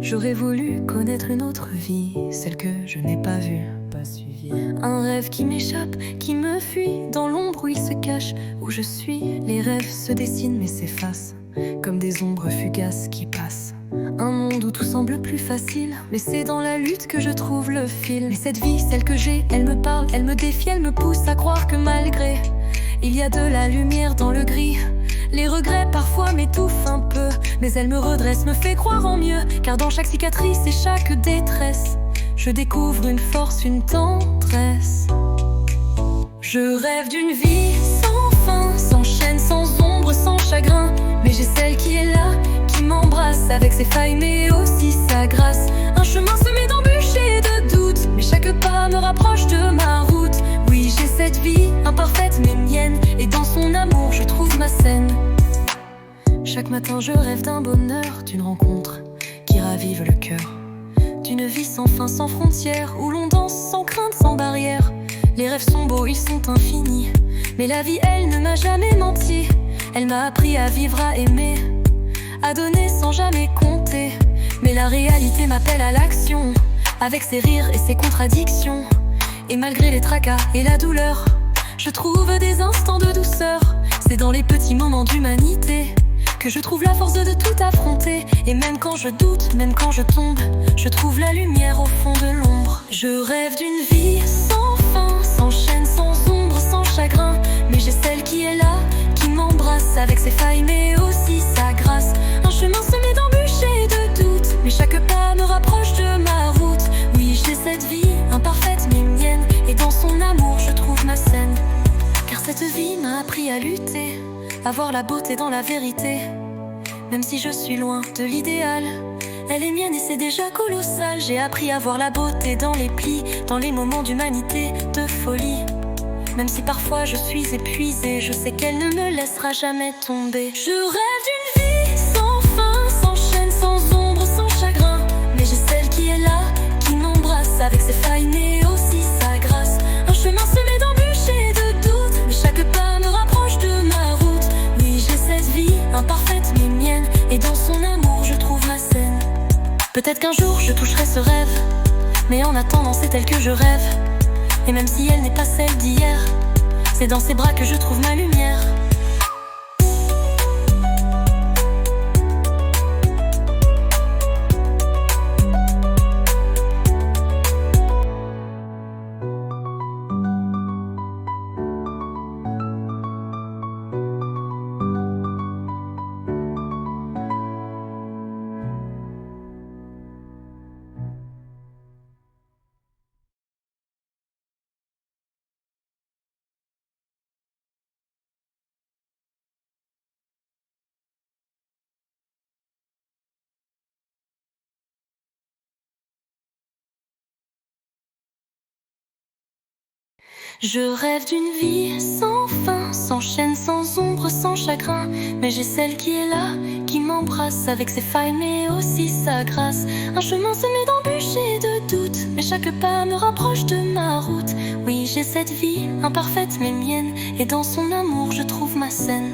J'aurais voulu connaître une autre vie, celle que je n'ai pas vue, pas suivie. Un rêve qui m'échappe, qui me fuit, dans l'ombre où il se cache, où je suis. Les rêves se dessinent mais s'effacent, comme des ombres fugaces qui passent. Un monde où tout semble plus facile, mais c'est dans la lutte que je trouve le fil. Mais cette vie, celle que j'ai, elle me parle, elle me défie, elle me pousse à croire que malgré, il y a de la lumière dans le gris. Les regrets parfois m'étouffent un peu, mais elle me redresse, me fait croire en mieux. Car dans chaque cicatrice et chaque détresse, je découvre une force, une tendresse. Je rêve d'une vie sans fin, sans chaîne, sans ombre, sans chagrin. Mais j'ai celle qui est là, qui m'embrasse, avec ses failles mais aussi sa grâce. Un chemin semé d'embûches et de doutes, mais chaque pas me rapproche de ma route. Oui, j'ai cette vie, imparfaite mais mienne, et dans son amour je trouve ma scène. Chaque matin je rêve d'un bonheur, d'une rencontre qui ravive le cœur, d'une vie sans fin, sans frontières, où l'on danse sans crainte, sans barrière. Les rêves sont beaux, ils sont infinis, mais la vie elle ne m'a jamais menti. Elle m'a appris à vivre, à aimer, à donner sans jamais compter. Mais la réalité m'appelle à l'action, avec ses rires et ses contradictions. Et malgré les tracas et la douleur, je trouve des instants de douceur. C'est dans les petits moments d'humanité que je trouve la force de tout affronter. Et même quand je doute, même quand je tombe, je trouve la lumière au fond de l'ombre. Je rêve d'une vie sans fin, sans chaîne, sans ombre, sans chagrin. Mais j'ai celle qui est là, qui m'embrasse, avec ses failles mais aussi sa grâce. Un chemin semé d'embûches et de doutes, mais chaque pas me rapproche de ma route. Oui, j'ai cette vie, imparfaite mais mienne, et dans son amour je trouve ma scène. Car cette vie m'a appris à lutter, à voir la beauté dans la vérité. Même si je suis loin de l'idéal, elle est mienne et c'est déjà colossal. J'ai appris à voir la beauté dans les plis, dans les moments d'humanité, de folie. Même si parfois je suis épuisée, je sais qu'elle ne me laissera jamais tomber. Je rêve d'une vie sans fin, sans chaîne, sans ombre, sans chagrin. Mais j'ai celle qui est là, qui m'embrasse, avec ses failles mais aussi sa grâce. Un chemin semé d'embûches et de doutes, mais chaque pas me rapproche de ma route. Oui, j'ai cette vie, imparfaite mais mienne, et dans son amour je trouve ma scène. Peut-être qu'un jour je toucherai ce rêve, mais en attendant c'est elle que je rêve. Et même si elle n'est pas celle d'hier, c'est dans ses bras que je trouve ma lumière. Je rêve d'une vie sans fin, sans chaîne, sans ombre, sans chagrin. Mais j'ai celle qui est là, qui m'embrasse, avec ses failles mais aussi sa grâce. Un chemin semé d'embûches et de doutes, mais chaque pas me rapproche de ma route. Oui, j'ai cette vie, imparfaite mais mienne, et dans son amour je trouve ma scène.